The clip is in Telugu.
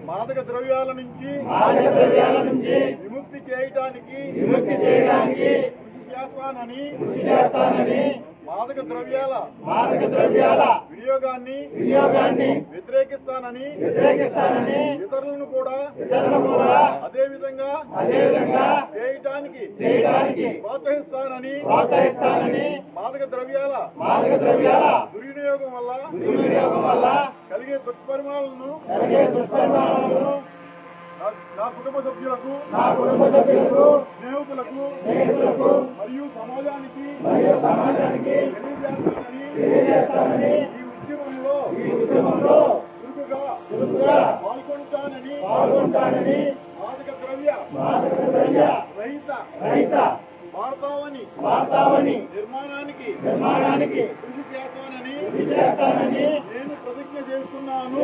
మాదక ద్రవ్యాల నుంచి విముక్తి చేయడానికి కృషి చేస్తానని మాదక ద్రవ్యాల వినియోగాన్ని వ్యతిరేకిస్తానని ఇతరులను కూడా అదే విధంగా చేయడానికి ప్రోత్సహిస్తానని మాదక ద్రవ్యాల దుర్వినియోగం వల్ల కలిగే దుష్పరిణామాలను నా కుటుంబ సభ్యులకు స్నేహితులకు మరియు సమాజానికి తెలియజేస్తానని ఈ ఉద్యమంలో చురుకుగా పాల్గొంటానని మాదక ద్రవ్య రహిత భారతావని నిర్మాణానికి కృషి చేస్తానని నేను ప్రతిజ్ఞ చేస్తున్నాను.